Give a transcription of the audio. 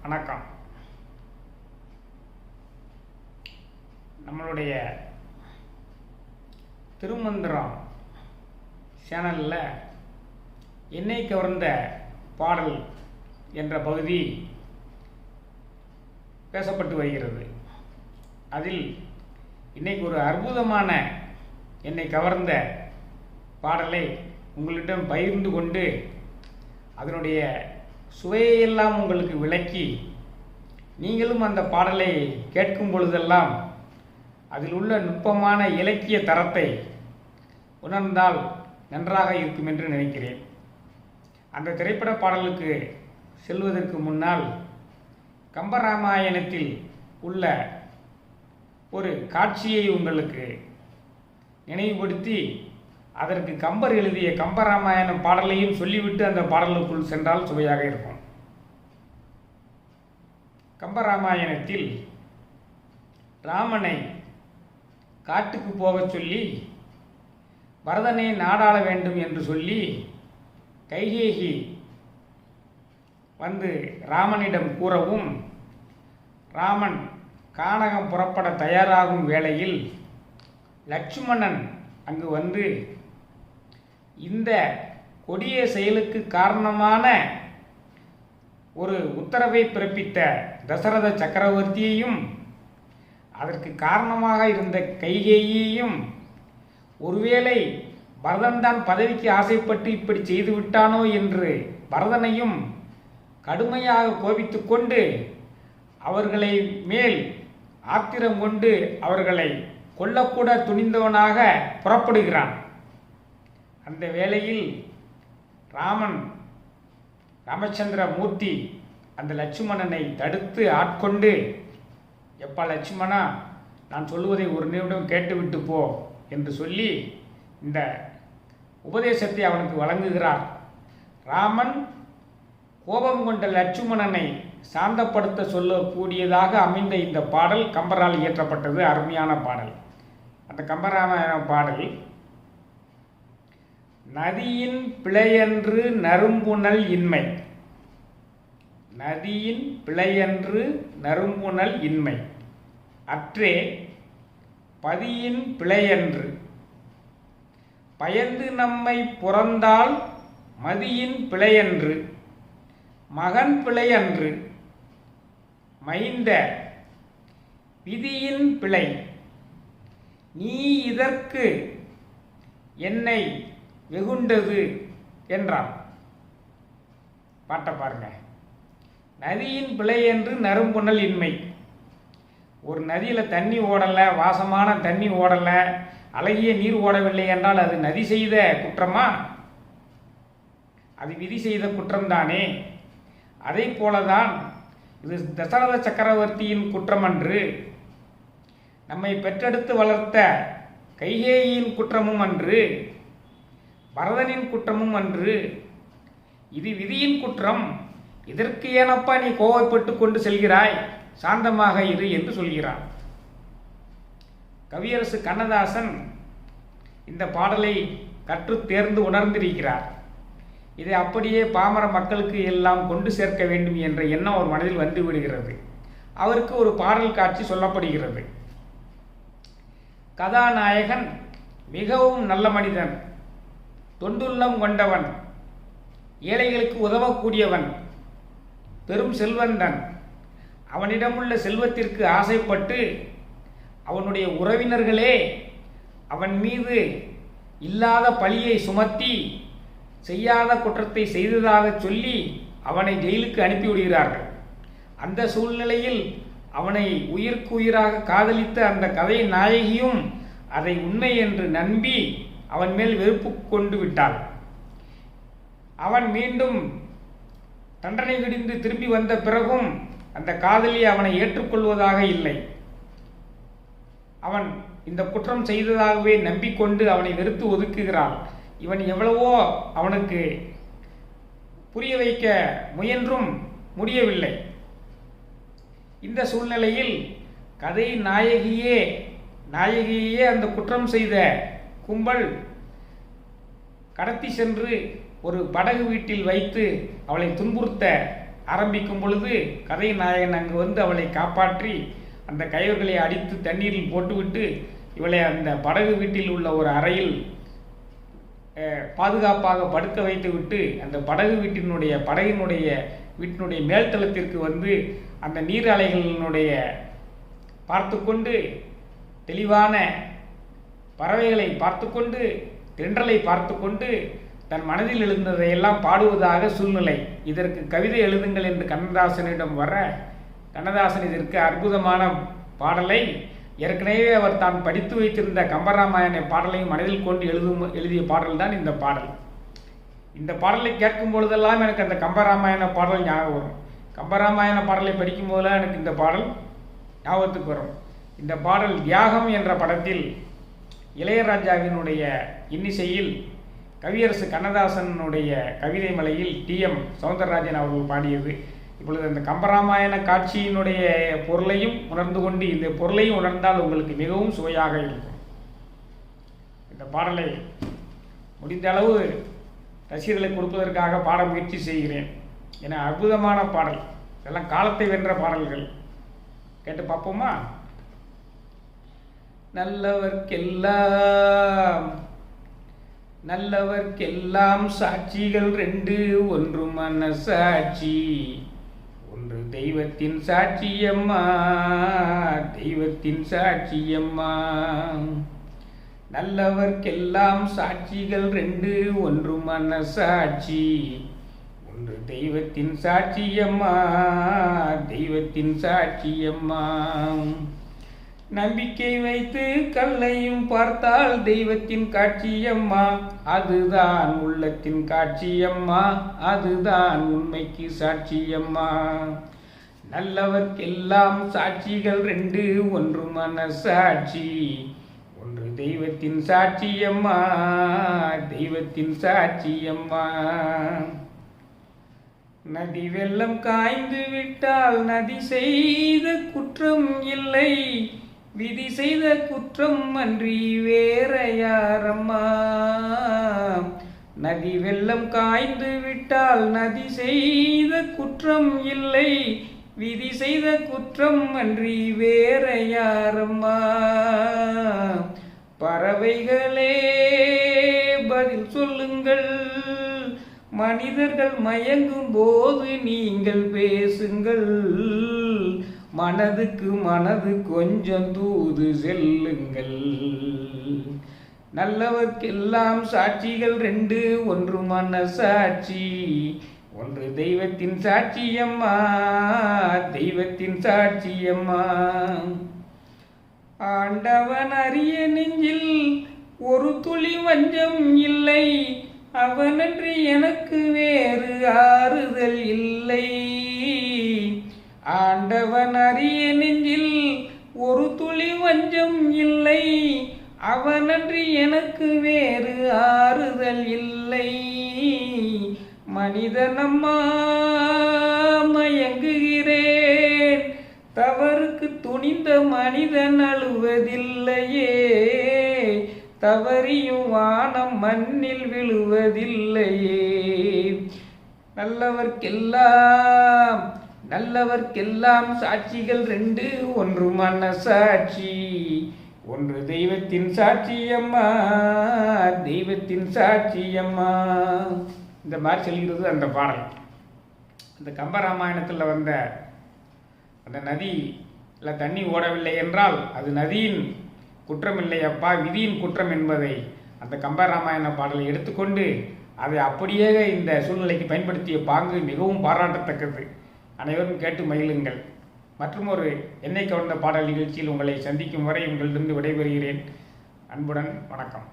வணக்கம். நம்மளுடைய திருமந்திரம் சேனலில் என்னை கவர்ந்த பாடல் என்ற பகுதி பேசப்பட்டு வருகிறது. அதில் இன்னைக்கு ஒரு அற்புதமான என்னை கவர்ந்த பாடலை உங்களிடம் பகிர்ந்து கொண்டு அதனுடைய சுவையெல்லாம் உங்களுக்கு விளக்கி நீங்களும் அந்த பாடலை கேட்கும் பொழுதெல்லாம் அதில் உள்ள நுட்பமான இலக்கிய தரத்தை உணர்ந்தால் நன்றாக இருக்கும் என்று நினைக்கிறேன். அந்த திரைப்பட பாடலுக்கு செல்வதற்கு முன்னால் கம்பராமாயணத்தில் உள்ள ஒரு காட்சியை உங்களுக்கு நினைவுபடுத்தி அதற்கு கம்பர் எழுதிய கம்பராமாயணம் பாடலையும் சொல்லிவிட்டு அந்த பாடலுக்குள் சென்றால் சுவையாக இருக்கும். கம்பராமாயணத்தில் ராமனை காட்டுக்கு போகச் சொல்லி பரதனை நாடாள வேண்டும் என்று சொல்லி கைகேயி வந்து ராமனிடம் கூறவும் ராமன் கானகம் புறப்பட தயாராகும் வேளையில் லட்சுமணன் அங்கு வந்து இந்த கொடிய செயலுக்கு காரணமான ஒரு உத்தரவை பிறப்பித்த தசரத சக்கரவர்த்தியையும் அதற்கு காரணமாக இருந்த கைகேயியையும் ஒருவேளை பரதன்தான் பதவிக்கு ஆசைப்பட்டு இப்படி செய்து விட்டானோ என்று பரதனையும் கடுமையாக கோபித்து கொண்டு அவர்களை மேல் ஆத்திரம் கொண்டு அவர்களை கொல்லக்கூட துணிந்தவனாக புறப்படுகிறான். அந்த வேளையில் ராமச்சந்திர மூர்த்தி அந்த லட்சுமணனை தடுத்து ஆட்கொண்டு, எப்பா லட்சுமணா, நான் சொல்லுவதை ஒரு நிமிடம் கேட்டுவிட்டு போ என்று சொல்லி இந்த உபதேசத்தை அவனுக்கு வழங்குகிறார். ராமன் கோபம் கொண்ட லட்சுமணனை சாந்தப்படுத்த சொல்லக்கூடியதாக அமைந்த இந்த பாடல் கம்பரால் இயற்றப்பட்டது. அருமையான பாடல். அந்த கம்பராமாயண பாடல் நதியின் பிழையன்று நறும்புணல் இன்மை. நதியின் பிழையன்று நறும்புணல் இன்மை அற்றே பதியின் பிழையன்று பயந்து நம்மை புறந்தால் மதியின் பிழையன்று மகன் பிழையன்று மைந்த விதியின் பிழை நீ இதற்கு என்னை வெகுண்டது என்றான். பாட்ட பாருங்க. நதியின் பிழை என்று நறும்புணல் இன்மை. ஒரு நதியில் தண்ணி ஓடலை, வாசமான தண்ணி ஓடலை, அழகிய நீர் ஓடவில்லை என்றால் அது நதி செய்த குற்றமா? அது விதி செய்த குற்றம்தானே. அதை போலதான் இது தசரத சக்கரவர்த்தியின் குற்றம் அன்று, நம்மை பெற்றெடுத்து வளர்த்த கைகேயின் குற்றமும் அன்று, பரதனின் குற்றமும் அன்று. இது விதியின் குற்றம். இதற்கு ஏனப்பா நீ கோவப்பட்டு கொண்டு செல்கிறாய்? சாந்தமாக இரு என்று சொல்கிறான். கவியரசு கண்ணதாசன் இந்த பாடலை கற்று தேர்ந்து உணர்ந்திருக்கிறார். இதை அப்படியே பாமர மக்களுக்கு எல்லாம் கொண்டு சேர்க்க வேண்டும் என்ற எண்ணம் அவர் மனதில் வந்து விடுகிறது. அவருக்கு ஒரு பாடல் காட்சி சொல்லப்படுகிறது. கதாநாயகன் மிகவும் நல்ல மனிதன், தொண்டுள்ளம் கொண்டவன், ஏழைகளுக்கு உதவக்கூடியவன், பெரும் செல்வந்தன். அவனிடமுள்ள செல்வத்திற்கு ஆசைப்பட்டு அவனுடைய உறவினர்களே அவன் மீது இல்லாத பழியை சுமத்தி செய்யாத குற்றத்தை செய்ததாக சொல்லி அவனை ஜெயிலுக்கு அனுப்பிவிடுகிறார்கள். அந்த சூழ்நிலையில் அவனை உயிருக்கு உயிராக காதலித்த அந்த கதை நாயகியும் அதை உண்மை என்று நம்பி அவன் மேல் வெறுப்பு கொண்டு விட்டாள். அவன் மீண்டும் தண்டனை விடிந்து திரும்பி வந்த பிறகும் அந்த காதலி அவனை ஏற்றுக்கொள்வதாக இல்லை. அவன் இந்த குற்றம் செய்ததாகவே நம்பிக்கொண்டு அவனை வெறுத்து ஒதுக்குகிறான். இவன் எவ்வளவோ அவனுக்கு புரிய வைக்க முயன்றும் முடியவில்லை. இந்த சூழ்நிலையில் கதை நாயகியே அந்த குற்றம் செய்த கும்பல் கடத்தி சென்று ஒரு படகு வீட்டில் வைத்து அவளை துன்புறுத்த ஆரம்பிக்கும் பொழுது கதை நாயகன் அங்கு வந்து அவளை காப்பாற்றி அந்த கயவர்களை அடித்து தண்ணீரில் போட்டுவிட்டு இவளை அந்த படகு வீட்டில் உள்ள ஒரு அறையில் பாதுகாப்பாக படுக்க வைத்து விட்டு அந்த படகினுடைய வீட்டினுடைய மேல்தளத்திற்கு வந்து அந்த நீர் அலைகளினுடைய பார்த்து கொண்டு தெளிவான பறவைகளை பார்த்து கொண்டு தென்றலை பார்த்து கொண்டு தன் மனதில் எழுந்ததையெல்லாம் பாடுவதாக சூழ்நிலை. இதற்கு கவிதை எழுதுங்கள் என்று கண்ணதாசனிடம் வர கண்ணதாசன் இதற்கு அற்புதமான பாடலை ஏற்கனவே அவர் தான் படித்து வைத்திருந்த கம்பராமாயண பாடலையும் மனதில் கொண்டு எழுதிய பாடல் தான் இந்த பாடல். இந்த பாடலை கேட்கும் பொழுதெல்லாம் எனக்கு அந்த கம்பராமாயண பாடல் ஞாபகம் வரும். கம்பராமாயண பாடலை படிக்கும் போதெல்லாம் எனக்கு இந்த பாடல் ஞாபகத்துக்கு வரும். இந்த பாடல் தியாகம் என்ற படத்தில் இளையராஜாவினுடைய இன்னிசையில் கவியரசு கண்ணதாசனுடைய கவிதை மலையில் டி.எம். சௌந்தரராஜன் அவர்கள் பாடியது. இப்பொழுது அந்த கம்பராமாயண காட்சியினுடைய பொருளையும் உணர்ந்து கொண்டு இந்த பொருளையும் உணர்ந்தால் உங்களுக்கு மிகவும் சுவையாக இருக்கும். இந்த பாடலை முடிந்த அளவு ரசிகர்களை கொடுப்பதற்காக பாட முயற்சி செய்கிறேன். என அற்புதமான பாடல், இதெல்லாம் காலத்தை வென்ற பாடல்கள். கேட்டு பார்ப்போமா? நல்லவர்க்கெல்லாம் சாட்சிகள் ரெண்டு, ஒன்று மனசாட்சி, ஒன்று தெய்வத்தின் சாட்சியம்மா, தெய்வத்தின் சாட்சியம்மா. நல்லவர்க்கெல்லாம் சாட்சிகள் ரெண்டு, ஒன்று மனசாட்சி, ஒன்று தெய்வத்தின் சாட்சியம்மா, தெய்வத்தின் சாட்சியம்மா. நம்பிக்கை வைத்து கல்லையும் பார்த்தால் தெய்வத்தின் காட்சியம்மா, அதுதான் உள்ளத்தின் காட்சியம்மா, அதுதான் உண்மைக்கு சாட்சியம்மா. நல்லவர்க்கெல்லாம் சாட்சிகள் ரெண்டு, ஒன்று மனசாட்சி, ஒன்று தெய்வத்தின் சாட்சியம்மா, தெய்வத்தின் சாட்சியம்மா. நதி வெள்ளம் காய்ந்து விட்டால் நதி செய்த குற்றம் இல்லை, விதி செய்த குற்றம் அன்றி வேற யாரம்மா. நதி வெள்ளம் காய்ந்து விட்டால் நதி செய்த குற்றம் இல்லை, விதி செய்த குற்றம் அன்றி வேற யாரம்மா. பறவைகளே பதில் சொல்லுங்கள், மனிதர்கள் மயங்கும் போது நீங்கள் பேசுங்கள், மனதுக்கு மனது கொஞ்சம் தூது செல்லுங்கள். நல்லவர்க்கெல்லாம் சாட்சிகள் ரெண்டு, ஒன்று மனசாட்சி, ஒன்று தெய்வத்தின் சாட்சியம்மா, தெய்வத்தின் சாட்சியம்மா. ஆண்டவன் அறிய நெஞ்சில் ஒரு துளி வஞ்சம் இல்லை, அவனன்றி எனக்கு வேறு ஆறுதல் இல்லை. ஆண்டவன் அறிய நெஞ்சில் ஒரு துளி வஞ்சம் இல்லை, அவனன்றி எனக்கு வேறு ஆறுதல் இல்லை. மனிதனம்மா மயங்குகிறேன், தவறுக்கு துணிந்த மனிதன் அழுவதில்லையே, தவறியும் வானம் மண்ணில் விழுவதில்லையே. நல்லவர்க்கெல்லாம் சாட்சிகள் ரெண்டு, ஒன்று மனசாட்சி, ஒன்று தெய்வத்தின் சாட்சியம்மா, தெய்வத்தின் சாட்சியம்மா. இந்த மாதிரி சொல்கிறது அந்த பாடல். அந்த கம்பராமாயணத்தில் வந்த அந்த நதியில் தண்ணி ஓடவில்லை என்றால் அது நதியின் குற்றம் இல்லை அப்பா, விதியின் குற்றம் என்பதை அந்த கம்பராமாயண பாடலை எடுத்துக்கொண்டு அதை அப்படியே இந்த சூழ்நிலைக்கு பயன்படுத்திய பாங்கு மிகவும் பாராட்டத்தக்கது. அனைவரும் கேட்டு மகிழுங்கள். மற்றும் ஒரு என்னை கவர்ந்த பாடல் நிகழ்ச்சியில் உங்களை சந்திக்கும் வரை உங்களிடம் விடைபெறுகிறேன். அன்புடன் வணக்கம்.